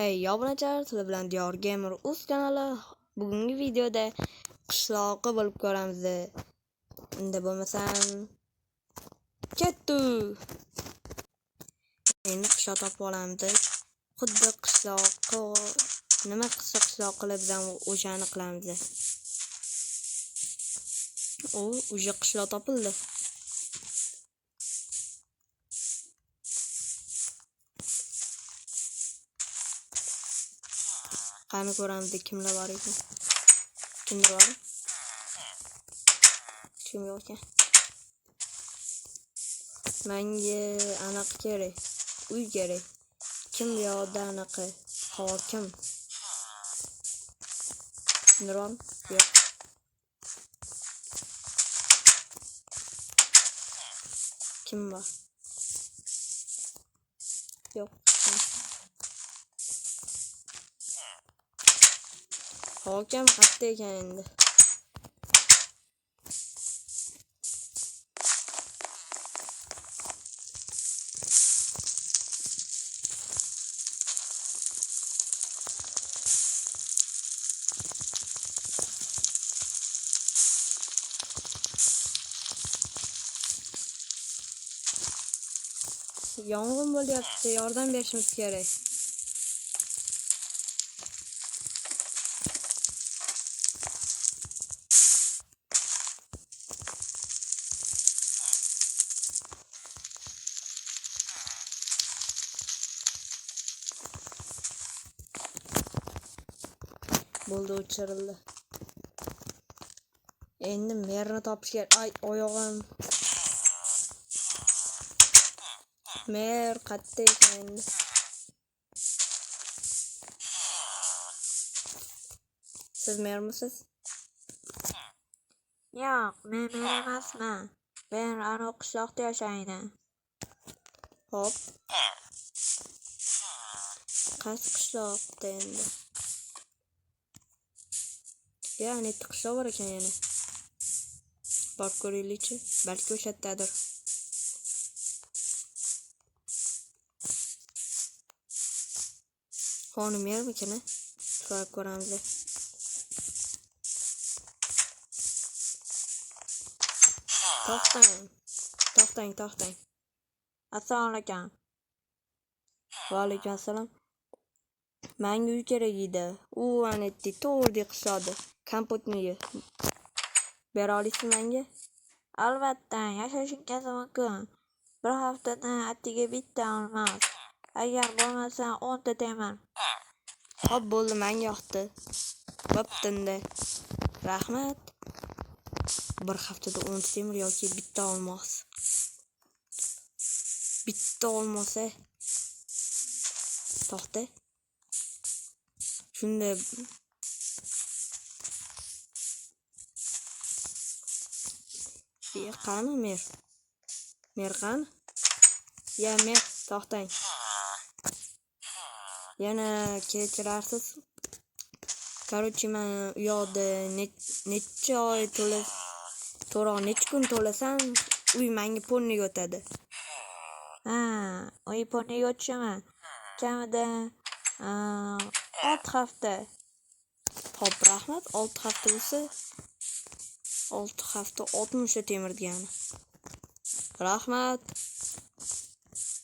Hey obunachilar, sizlar bilan Diyor Gamer Uz kanali. Bugungi videoda qishloqqa bo'lib ko'ramiz. Unda bo'lmasam ketdi. Endi qishloq topib olamiz. Xuddi qishloqqa nima qilsa qishloq qilibdan o'shani qilamiz. O'sha qishloq topildi. Qani ko'ramiz kimlar bor ekan. Kimlar bor? Kim yo'q ekan. Menga anaqa kerak. Uy kerak. Kim yo'qda anaqa? Hokim. Nuron yo'q. Kim bor? Yo'q. Hokim qayerda ekan endi? Yong'in bo'lyapti, yordam berishimiz kerak. Bo'ldi, o'chirildi. Endi merni topish kerak. Ay, oyog'im. Mer qayerda ekan endi? Siz mermisiz? Yo'q, men mer emasman. Men ana qishloqda yashayman. Hop. Qaysi qishloqda endi? Ya'ni qishloq bor ekan yana. Borib ko'raylikchi, balki o'sha yerdadir. Xonim yermikan? Ko'rib ko'ramiz. To'xtang. Assalomu alaykum. Va alaykum assalom. Menga uy kerak edi. U anetdi to'g'ri qishloqda. Kompotniga. Bera olasizmi menga? Albatta, yashashingiz mumkin. Bir haftadan atiga bitta olmas. Agar bo'lmasa 10 ta teman. Xo'p, bo'ldi, menga yoqdi. Bo'ptindi. Rahmat. Bir haftada 10 temir yoki bitta olmos. Bitta olmasa. To'xta. Shunda qani mer? Mer qani? Ya mer, to'xtang. Yana kechirasiz. Короче, men u yoqda necha oy necha kun to'lasam, uy menga polniga o'tadi. Uy polniga o'tishimi? Kamida 6 hafta. Xo'p, rahmat. 6 hafta bo'lsa 6 hafta 60 ta temir degani. Rahmat.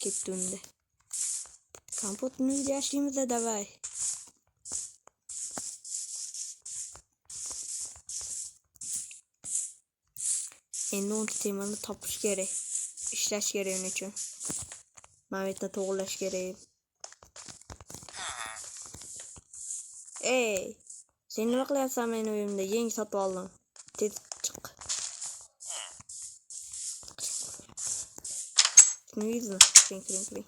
Ketdi unda. Kompotni yashaymiz davay. Endi 10 temirni topish kerak. Ishlash kerak uning uchun. Mavetni to'g'irlash kerak. Ey, sen nima qilyapsan men uyimda? Yeng sotib oldim. Tez chiq. Nima? Kiring.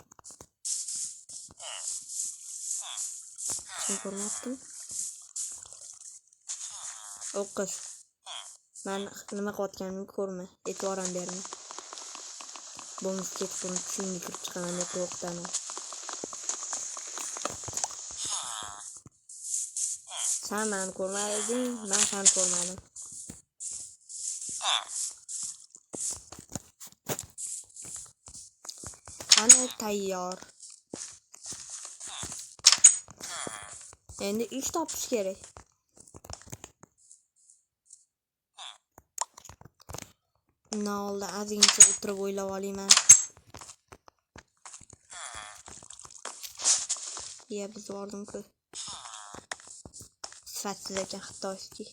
Sen ko'rmadingmi? O'qish. Men nima qilayotganimni ko'rma. E'tibor ham berma. Bo'lmasa ketib tushimga kirib chiqaman deb qo'rqitaman. Sen meni ko'rmading, men seni ko'rmadim. Ana tayyor. Endi ish topish kerak. Undan oldin ozgincha o'tirib o'ylab olayman. Ya biz bordim-ku. Sifatsiz ekan xitoyskiy.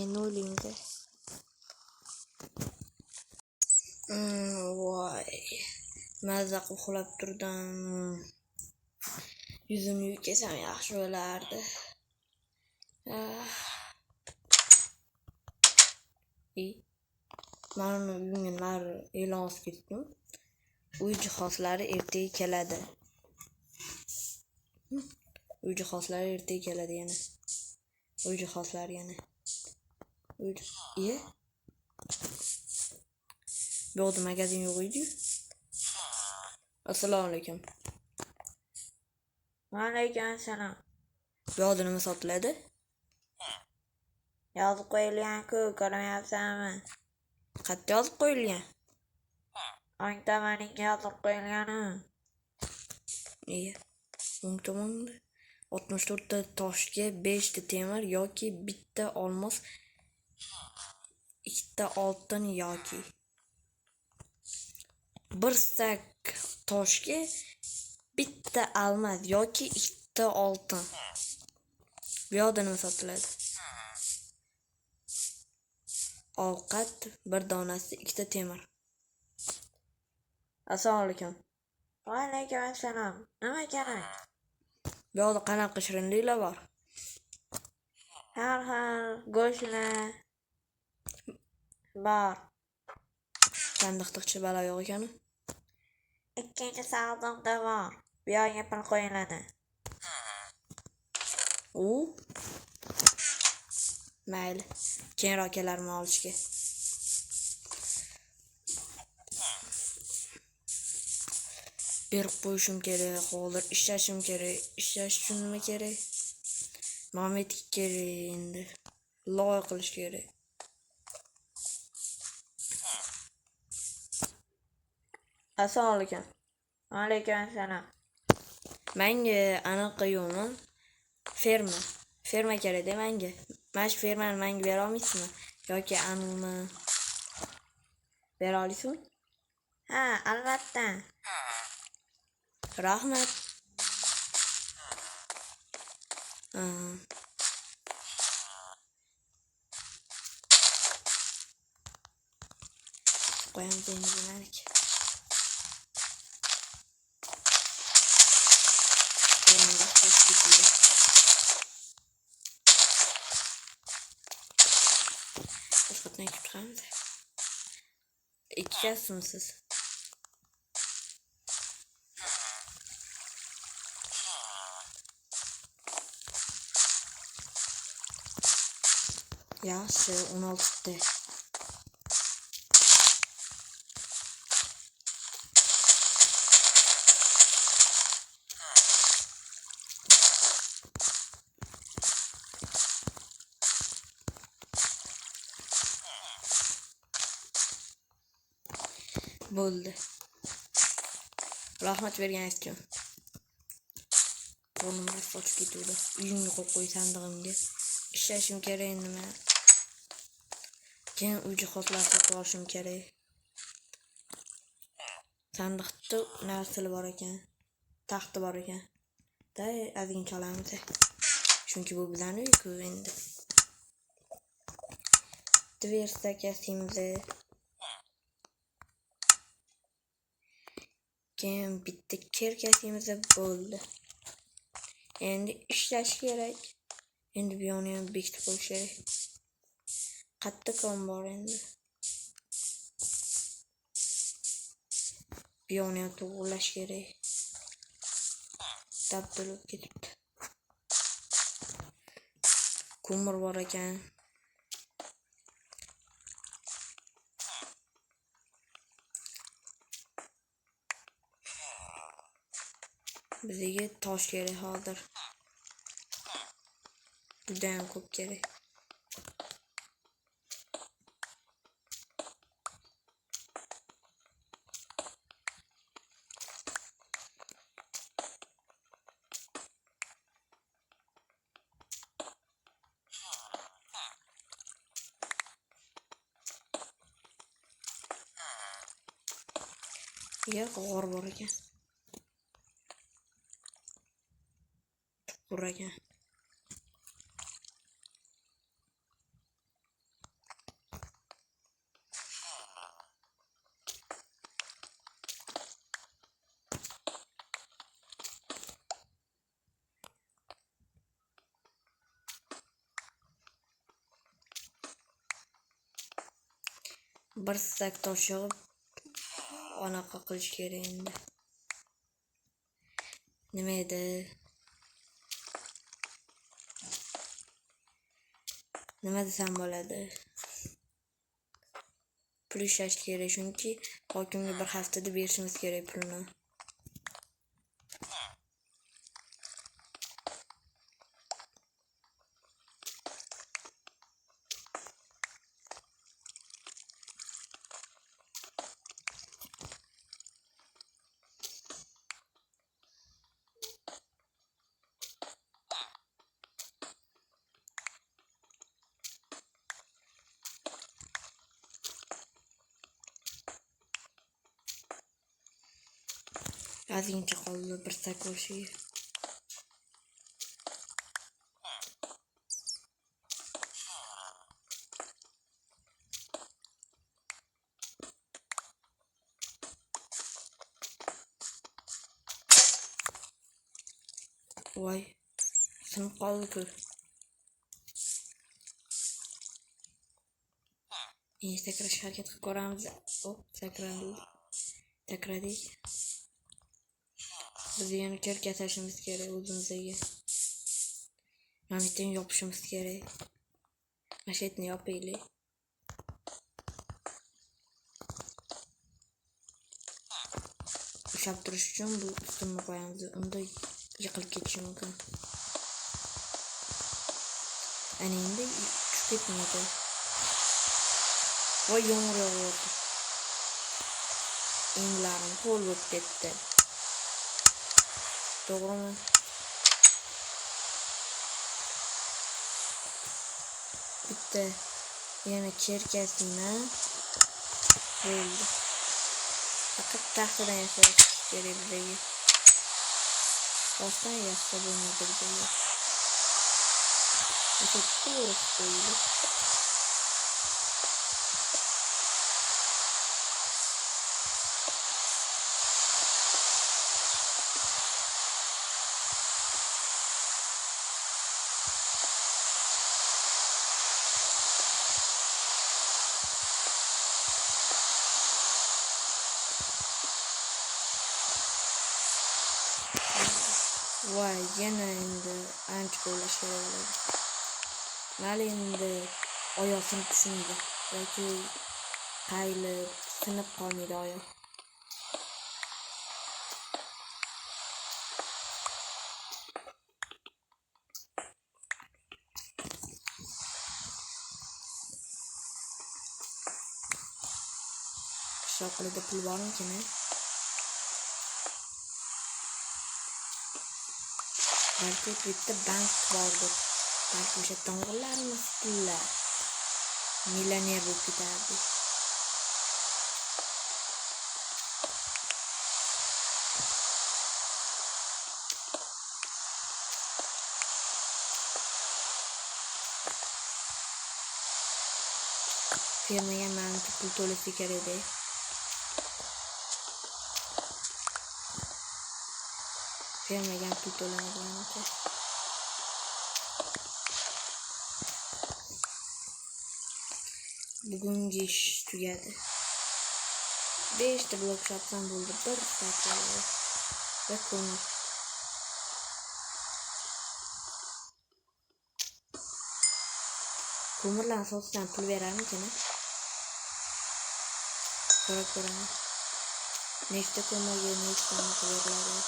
Endi o'ylaymiz. Voy. Mazza qilib uxlab turdim. Yuzimni yuvib kelsam yaxshi bo'lardi. Mana uyimlar e'lon olib ketdim. Uy jihozlari ertaga keladi. Uy jihozlari ertaga keladi yana. Uy jihozlari yana. Bu yerda magazin yo'q edi. Assalomu alaykum. Va alaykum assalom. Bu yerda nima sotiladi? Yozib qo'yilgan-ku, ko'rmayapsanmi? Qayerda yozib qo'yilgan? O'ng tomonga yozib qo'yilgan-ku. O'ng tomonda 64 ta toshga 5 ta temir yoki bitta olmos, 2 ta oltin yoki bir sak toshga bitta almas yoki 2 ta oltin. Bu yerda nima sotiladi? Ovqat bir donasi 2 ta temir. Assalomu alaykum. Va alaykum assalom. Nima kerak? Bu yerda qanaqa shirinliklar bor? Har xil go'shtlar bor. Sandiqcha balo yo'q ekan. Ikkinchi savdoda bor. Bu yerga pul qo'yiladi. Mayli. Keyinroq kelarman olishga. Berib qo'yishim kerak, hozir ishlashim kerak. Ishlash uchun nima kerak? Mametik kerak endi. Loy qilish kerak. Assalomu alaykum. Va alaykum assalom. Menga anaqa yo'qmi? Ferma kerak-da menga. Mana shu fermani menga bera olmaysizmi? Yoki animi bera olasizmi? Ha, albatta. Rahmat. Qo'yamiz endi bularga. Boshqatdan kutib turamiz. Ikkasmisiz? Yaxshi, 16 ta. Bo'ldi. Rahmat berganingiz uchun. Qo'lim rost ochib ketdi. Uyimga qo'yib qo'y sandig'imga. Ishlashim kerak endi men. Keyin uy jihozlarini sotib olishim kerak. Sandiqda narsalar bor ekan. Taxti bor ekan. Da ozgincha olamiz. Chunki bu bizning uy-ku endi. Dversa kasimiz. Keyin bitta kerkasimiz bo'ldi. Endi ishlash kerak. Endi bu yo'lni ham bekitib qo'yish kerak. Qayerda kom bor endi? Bu yo'lni ham to'g'rilash kerak. Dabdalib ketibdi. Ko'mir bor ekan. Bizga tosh kerak hozir. Juda ham ko'p kerak. Ya g'or bor ekan. Chuqur ekan. Bir stak tosh yig'ib anaqa qilish kerak endi. Nima edi? Nima desam bo'ladi? Pul ishlash kerak, chunki hokimga bir haftada berishimiz kerak pulni. Ozgincha qoldi bir stak bo'lishiga. Voy, sinib qoldi-ku. Endi sakrashga harakat qilib ko'ramiz. Hop, sakradik. Biz yana kerk yasashimiz kerak o'zimizga. Namitdan yopishimiz kerak. Mashetni yopaylik. Ushlab turish uchun bu ustunni qo'yamiz. Unda yiqilib ketishi mumkin. Ana endi tushib ketmaydi. Voy, yomg'ir yog'yapti. Englarim ho'l bo'lib ketdi. To'g'rimi? Bitta yana cherkasini bo'ldi. Faqat taxtadan yasash kerak bizga. Toshdan yasasa bo'lmaydi bizga. O'sha to'g'ri qo'ydi. Voy, yana endi ancha qo'llash kerak bo'ladi. Mali endi oyoq sinib tushmaydi yoki qaylib sinib qolmaydi oyoq. Qishloqlarda pul bormikan? Balki bitta bank bordir. Balki o'sha to'ng'illarimiz pullar. Millioner bo'lib ketardi. Fermaga manimcha pul to'lasa kerak-da. Fermaga pul to'lanadi manimcha. Bugungi ish tugadi. 5 ta blok chopsam bo'ldi. Bir sakkiz va ko'mir. Ko'mirlarni sotsam pul berarmikan? Ko'raman. Nechta ko'mirga nechta pul beriladi?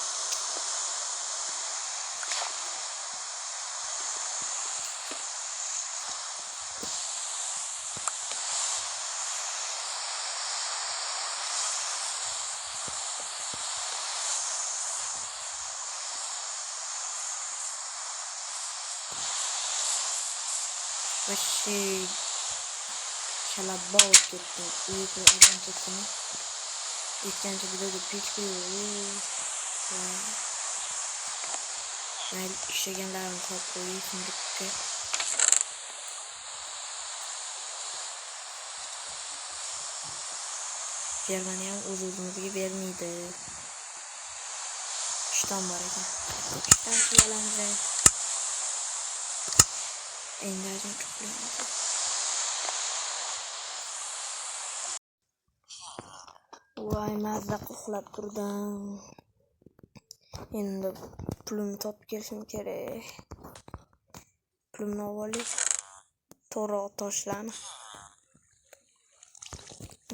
Вообще şalabba oldu. Uyku adam tuttum. yetgancha videoga pechka mayli ishlaganlarimni solib qo'yay sindikka. Fermani ham o'z-o'zimizga bermaydi. Ishton bor ekan. Ishton qilamiz. Endi ajim to'playmiz. Voy, mazza uxlab turdim. Endi pulimni topib kelishim kerak. Pulimni olib to'g'ri toshlarni.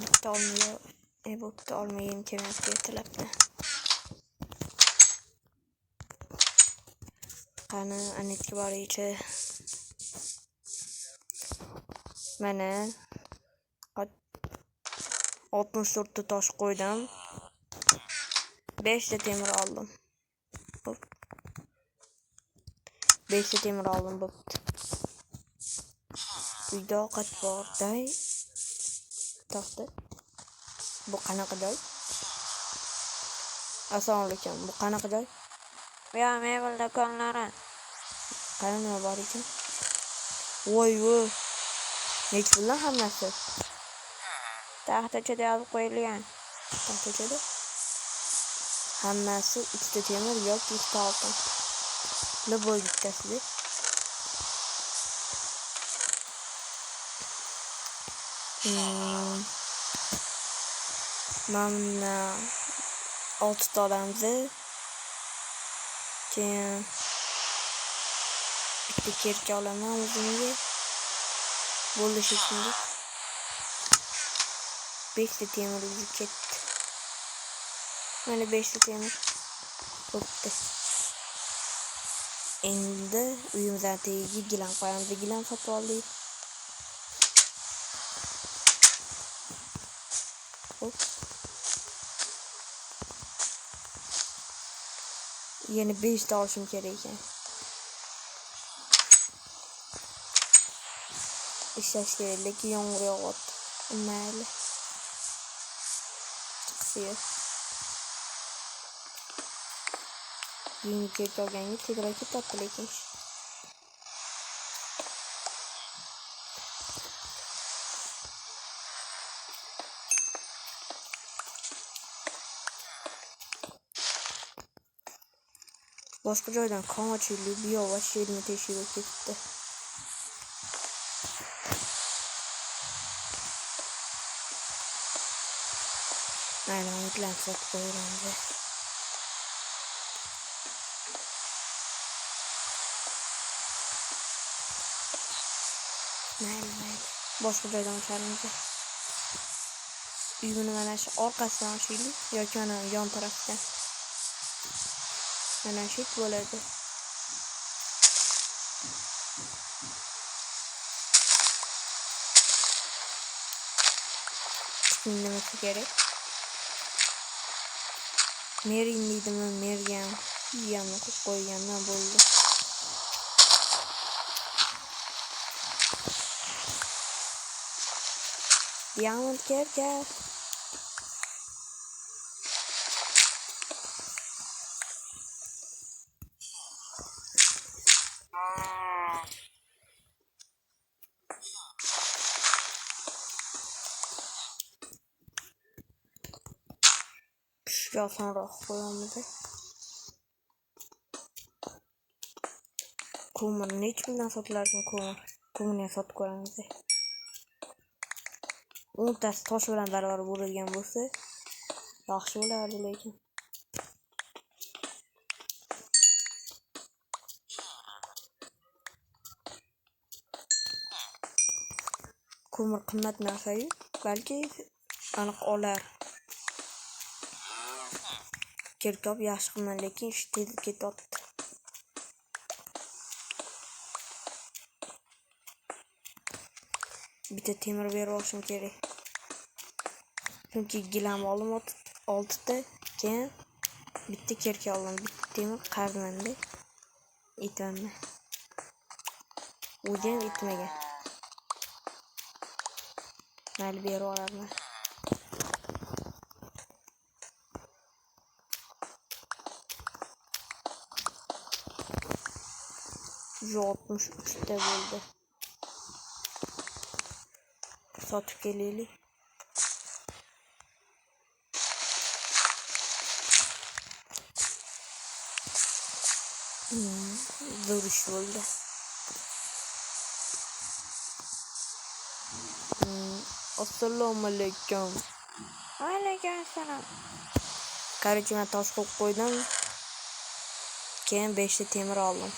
Bitta olmay, bitta olmayim kelmayapti ertalabdan. Qani anetga boraychi. Mana 64 ta tosh qo'ydim. 5 ta temir oldim. 5 ta temir oldim bo'pti. Uyda ovqat borday. To'xta. Bu qanaqa joy? Assalomu alaykum. Bu qanaqa joy? Ya mebel do'konlari. Qani nima bor ekan? Voy. Nech puldan hammasi? Taxtachada olib qo'yilgan. Taxtachada? Hammasi 3 ta temir yoki 2 ta oltin. Любой bittasi. Mana 6 ta olamiz. Keyin bitta kerka olaman o'zimga. Bo'ldi shekilli. 5 ta temir ketdi. Mana 5 ta temir. Bo'pti. Endi uyimizdan tagiga gilam qo'yamiz. Gilam sotib oldik. Hop. Yana 5 ta olishim kerak ekan. Ishlash kerak, lekin yomg'ir yog'yapti. Mayli. Chiqsiya. Yeni kerk olganga tezroq ketyapti lekin. Boshqa joydan ko'chili biyo va sherni teshib ketdi. Mayli, umidlarni sotib qo'yamiz. Mayli. Boshqa joydan o'tamiz. Uyni mana shu orqasidan ochaylik yoki mana yon tarafdan. Mana shu bo'ladi. Nima kerak? Merin deydimi, mergan, yamni qo'ygandan bo'ldi. Diamond kerka. Pishga osonroq qo'yamiz. Ko'mir nech puldan sotilar ekan ko'mir? Ko'mirni sotib ko'ramiz. 10 tasi tosh bilan barobar bo'ladigan bo'lsa, yaxshi bo'lardi lekin. Ko'mir qimmat narsa-yu, balki aniq olar. Kerkop yaxshi qimmat, lekin ish tez ketyapti. Bitta temir berib olishim kerak. Chunki gilam oldim 6 ta, keyin bitta kerka oldim, bitta temir qarzmanda. Aytaymi? O'zi ham aytmagan. Mayli berib olaman. 163 ta bo'ldi. Sotib kelaylik. Zo'r ish bo'ldi. Assalomu alaykum. Alaykum assalom. Qarchi, men tosh qo'yib qo'ydim. Keyin 5 ta temir oldim.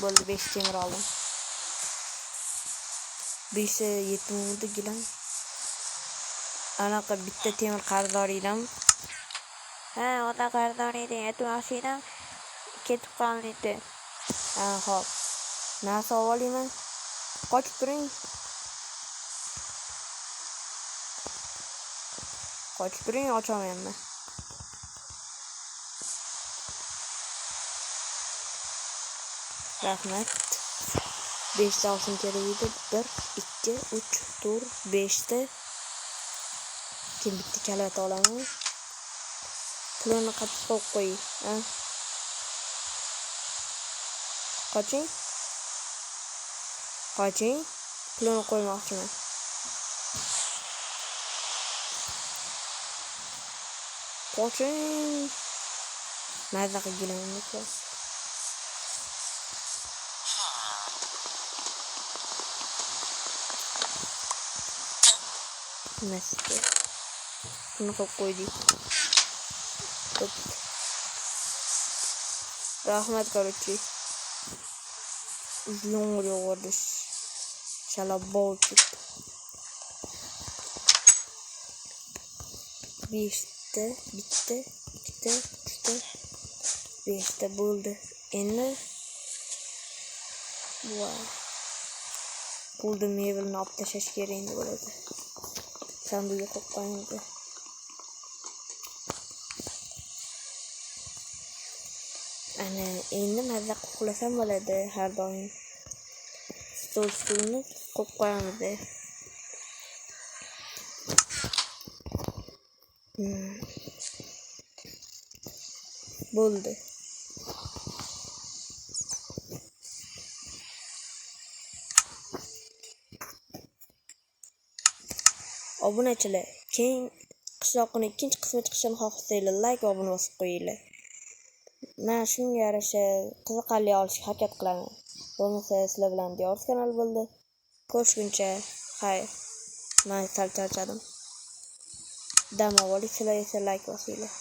Bo'ldi, 5 temir oldim. 5 ta yetmadi gilam. Anaqa bitta temir qarzdor edim. Ha, ona qarzdor edi. Aytmoqchidim, ketib qoldi. Ha, hop. Narsa olayman. Qochib turing. Qochib turing, ochamayman. Rahmat. 5 ta olsin kerak edi. 1, 2, 3, 4, 5 ta. Keyin bitta kalit olaman. Pulni qatib qo'y. Ha? Qoching. Qoching. Pulni qo'ymoqchiman. Qoching. Mazza qilganimni ko'r. Nasıl? Bunu koyduk. Rahmet kardeşim. Uzun oluyor. Şala bol çıktı. Bitti. Bitti buldu. Eni. Wow. Buldu meyvelerini aptaşaş gereğinde böyle. Sandığı koklayınca. Ana endi mazza qo'qlasam bo'ladi har doim. Stolni qo'yib qo'yamiz. Bo'ldi. Obunachilar, keyin qishloqning ikkinchi qismi chiqishini xohlasanglar, like va obuna bosib qo'yinglar. Men shunga yarasha qiziqarli olishga harakat qilaman. Bo'lmasa sizlar bilan Diyorz kanali bo'ldi. Ko'rishguncha, xayr. Men sal charchadim. Dam olib, sizlar esa like bosinglar.